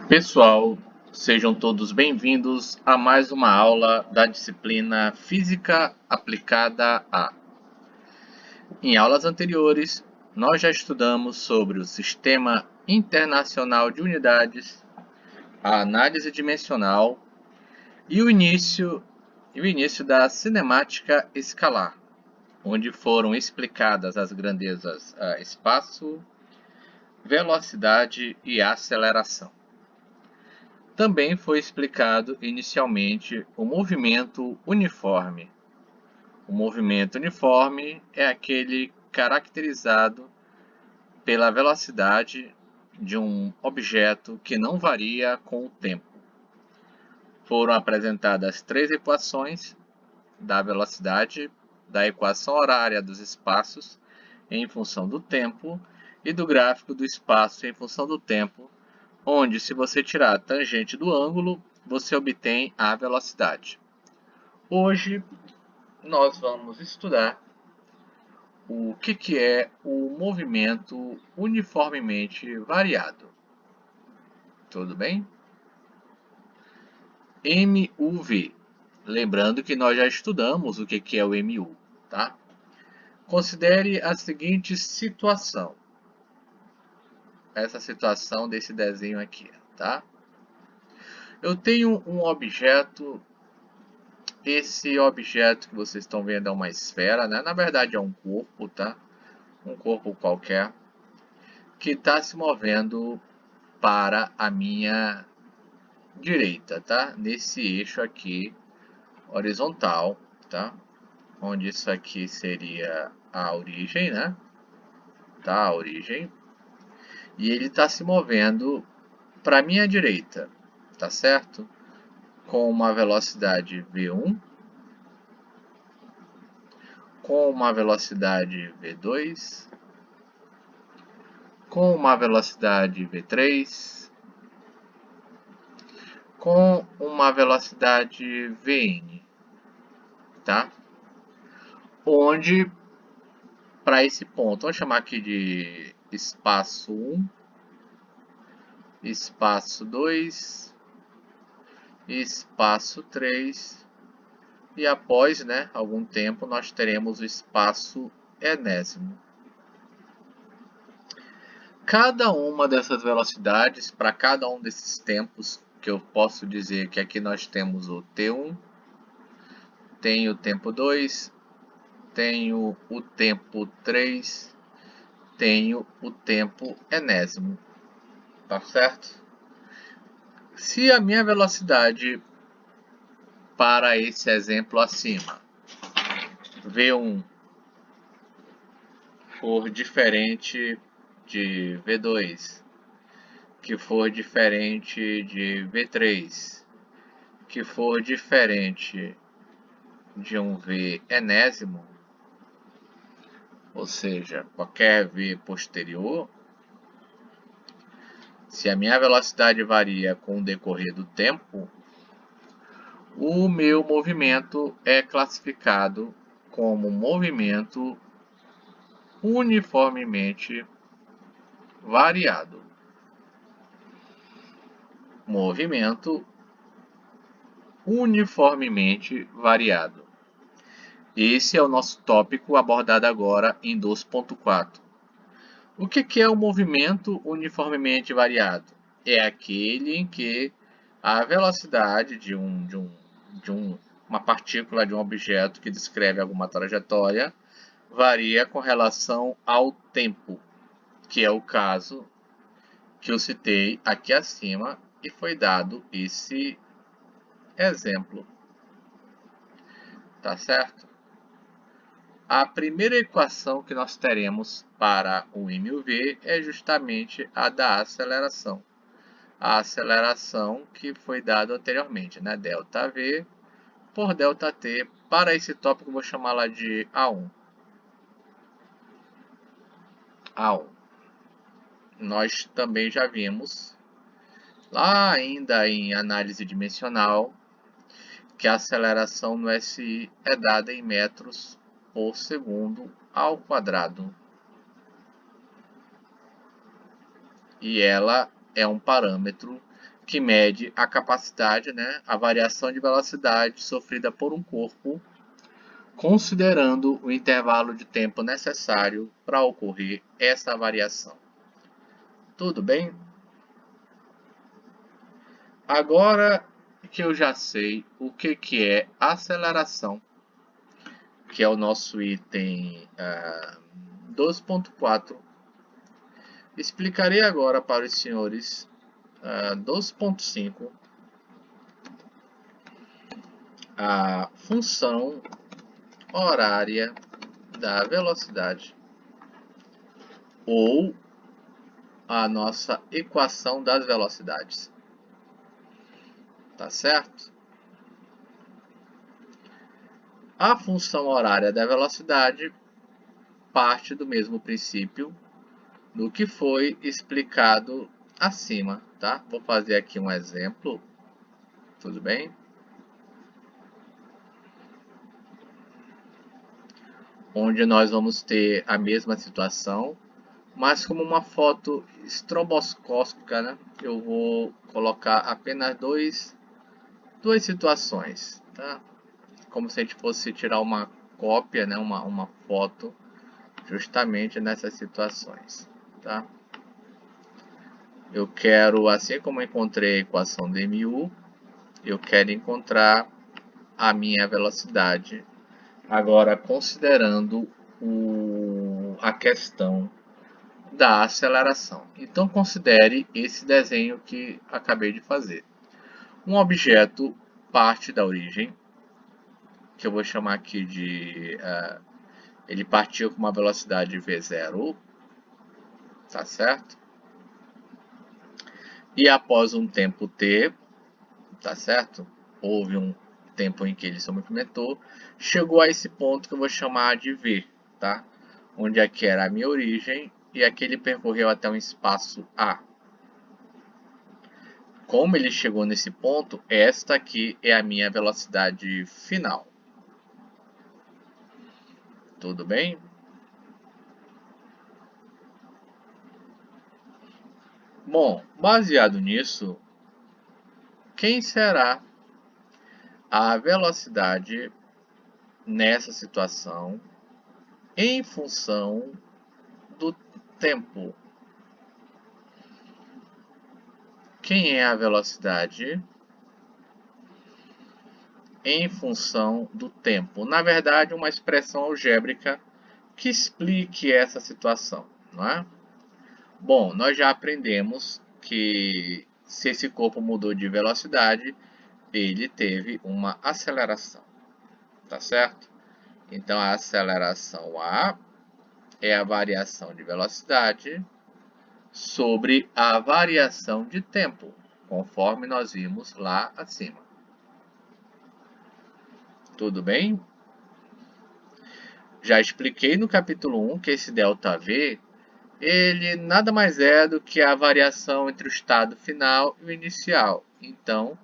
Pessoal, sejam todos bem-vindos a mais uma aula da disciplina Física Aplicada a. Em aulas anteriores, nós já estudamos sobre o Sistema Internacional de Unidades, a análise dimensional e o início da cinemática escalar, onde foram explicadas as grandezas espaço, velocidade e aceleração. Também foi explicado inicialmente o movimento uniforme. O movimento uniforme é aquele caracterizado pela velocidade de um objeto que não varia com o tempo. Foram apresentadas três equações da velocidade, da equação horária dos espaços em função do tempo e do gráfico do espaço em função do tempo, onde, se você tirar a tangente do ângulo, você obtém a velocidade. Hoje, nós vamos estudar o que é o movimento uniformemente variado. Tudo bem? MUV. Lembrando que nós já estudamos o que é o MU, tá? Considere a seguinte situação. Essa situação desse desenho aqui, tá? Eu tenho um objeto. Esse objeto que vocês estão vendo é uma esfera, né? Na verdade é um corpo, tá? Um corpo qualquer que está se movendo para a minha direita, tá? Nesse eixo aqui horizontal, tá? Onde isso aqui seria a origem, né? Tá? A origem. E ele está se movendo para a minha direita, tá certo? Com uma velocidade v1, com uma velocidade v2, com uma velocidade v3, com uma velocidade vn, tá? Onde, para esse ponto, vamos chamar aqui de espaço 1, espaço 2, espaço 3, e após, né, algum tempo, nós teremos o espaço enésimo. Cada uma dessas velocidades, para cada um desses tempos, que eu posso dizer que aqui nós temos o T1, tem o tempo 2, tenho o tempo 3, tenho o tempo enésimo, tá certo? Se a minha velocidade para esse exemplo acima, V1, for diferente de V2, que for diferente de V3, que for diferente de um V enésimo, ou seja, qualquer V posterior, se a minha velocidade varia com o decorrer do tempo, o meu movimento é classificado como movimento uniformemente variado. Movimento uniformemente variado. Esse é o nosso tópico abordado agora em 2.4. O que é o movimento uniformemente variado? É aquele em que a velocidade de uma partícula, de um objeto que descreve alguma trajetória, varia com relação ao tempo, que é o caso que eu citei aqui acima e foi dado esse exemplo. Tá certo? A primeira equação que nós teremos para o MUV é justamente a da aceleração. A aceleração que foi dada anteriormente, né? ΔV por ΔT. Para esse tópico, eu vou chamá-la de A1. A1. Nós também já vimos, lá ainda em análise dimensional, que a aceleração no SI é dada em metros por segundo ao quadrado. E ela é um parâmetro que mede a capacidade, né, a variação de velocidade sofrida por um corpo, considerando o intervalo de tempo necessário para ocorrer essa variação. Tudo bem? Agora que eu já sei o que é aceleração, que é o nosso item 12.4, explicarei agora para os senhores 12.5 a função horária da velocidade ou a nossa equação das velocidades. Tá certo? A função horária da velocidade parte do mesmo princípio do que foi explicado acima, tá? Vou fazer aqui um exemplo, tudo bem? Onde nós vamos ter a mesma situação, mas como uma foto estroboscópica, né? Eu vou colocar apenas duas situações, tá? Como se a gente fosse tirar uma cópia, né? Uma foto justamente nessas situações, tá? Eu quero, assim como eu encontrei a equação de mu, eu quero encontrar a minha velocidade, agora considerando a questão da aceleração. Então considere esse desenho que acabei de fazer. Um objeto parte da origem, que eu vou chamar aqui de... ele partiu com uma velocidade v0, tá certo? E após um tempo t, tá certo? Houve um tempo em que ele se movimentou, chegou a esse ponto que eu vou chamar de v, tá? Onde aqui era a minha origem e aqui ele percorreu até um espaço A. Como ele chegou nesse ponto, esta aqui é a minha velocidade final. Tudo bem? Bom, baseado nisso, quem será a velocidade nessa situação em função do tempo? Quem é a velocidade em função do tempo? Na verdade, uma expressão algébrica que explique essa situação, não é? Bom, nós já aprendemos que se esse corpo mudou de velocidade, ele teve uma aceleração, tá certo? Então, a aceleração A é a variação de velocidade sobre a variação de tempo, conforme nós vimos lá acima. Tudo bem? Já expliquei no capítulo 1 que esse ΔV, ele nada mais é do que a variação entre o estado final e o inicial. Então,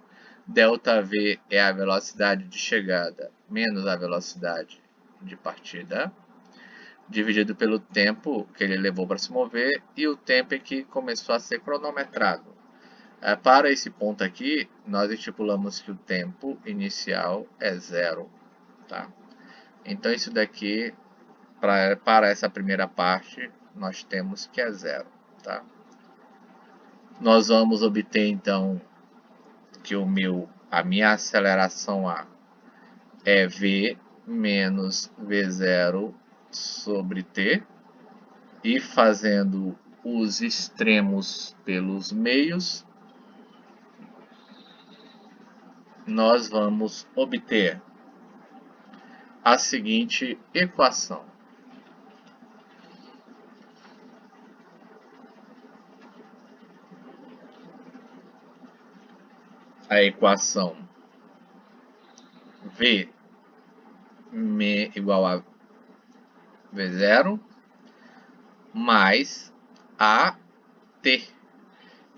ΔV é a velocidade de chegada menos a velocidade de partida, dividido pelo tempo que ele levou para se mover e o tempo em que começou a ser cronometrado. Para esse ponto aqui, nós estipulamos que o tempo inicial é 0. Tá? Então, isso daqui, para essa primeira parte, nós temos que é 0. Tá? Nós vamos obter, então, que a minha aceleração A é V menos V0 sobre T. E fazendo os extremos pelos meios, nós vamos obter a seguinte equação. A equação V igual a V0 mais AT, que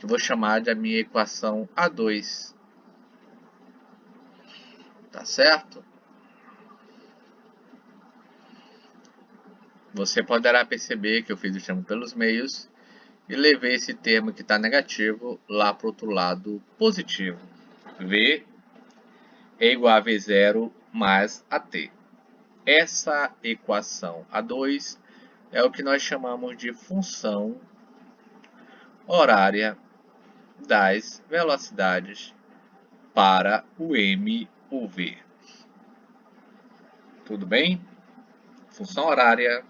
eu vou chamar de a minha equação A2. Tá certo? Você poderá perceber que eu fiz o extremo pelos meios e levei esse termo que está negativo lá para o outro lado positivo. V é igual a V0 mais AT. Essa equação A2 é o que nós chamamos de função horária das velocidades para o M ou V. Tudo bem? Função horária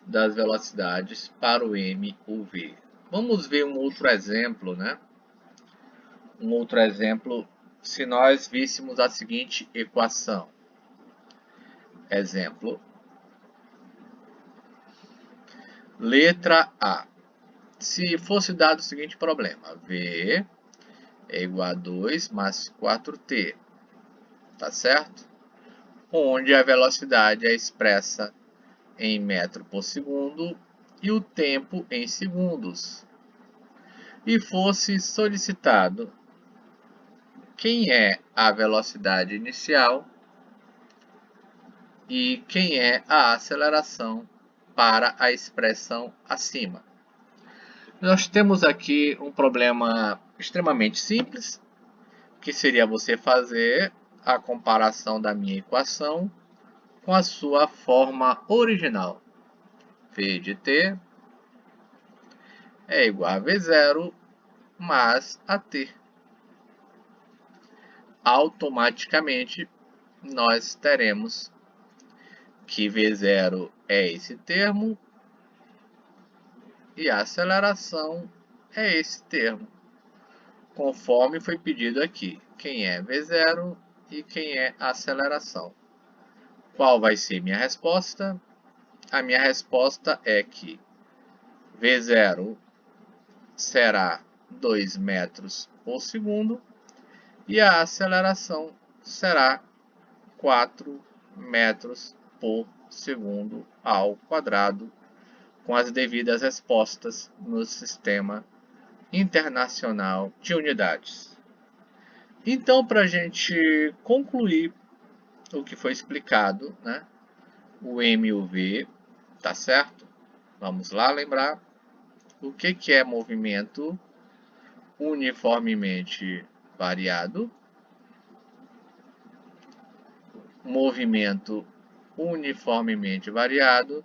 das velocidades para o M ou V. Vamos ver um outro exemplo, né? Um outro exemplo, se nós víssemos a seguinte equação. Exemplo. Letra A. Se fosse dado o seguinte problema. V é igual a 2 mais 4t. Tá certo? Onde a velocidade é expressa em metro por segundo e o tempo em segundos. E fosse solicitado quem é a velocidade inicial e quem é a aceleração para a expressão acima. Nós temos aqui um problema extremamente simples, que seria você fazer a comparação da minha equação com a sua forma original. V de t é igual a V0 mais AT. Automaticamente, nós teremos que V0 é esse termo e a aceleração é esse termo, conforme foi pedido aqui. Quem é V0 e quem é a aceleração. Qual vai ser minha resposta? A minha resposta é que V0 será 2 metros por segundo e a aceleração será 4 metros por segundo ao quadrado, com as devidas respostas no Sistema Internacional de Unidades. Então, para a gente concluir o que foi explicado, né? O M e o V, tá certo? Vamos lá lembrar o que é movimento uniformemente variado. Movimento uniformemente variado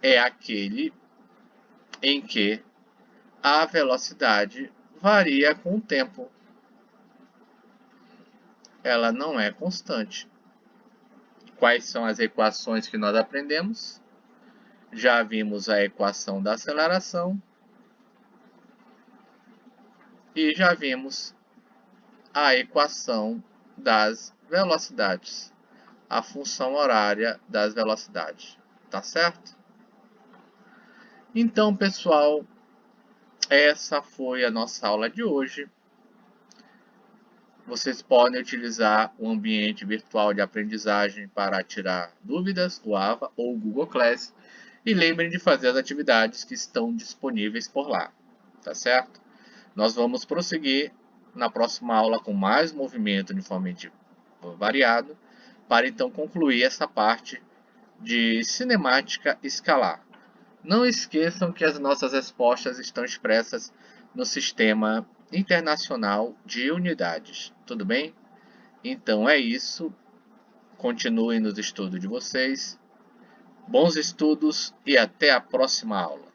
é aquele em que a velocidade varia com o tempo. Ela não é constante. Quais são as equações que nós aprendemos? Já vimos a equação da aceleração e já vimos a equação das velocidades, a função horária das velocidades, tá certo? Então, pessoal, essa foi a nossa aula de hoje. Vocês podem utilizar o ambiente virtual de aprendizagem para tirar dúvidas, o AVA ou o Google Class. E lembrem de fazer as atividades que estão disponíveis por lá, tá certo? Nós vamos prosseguir na próxima aula com mais movimento uniformemente variado, para então concluir essa parte de cinemática escalar. Não esqueçam que as nossas respostas estão expressas no Sistema Internacional de Unidades, tudo bem? Então é isso, continuem nos estudos de vocês, bons estudos e até a próxima aula.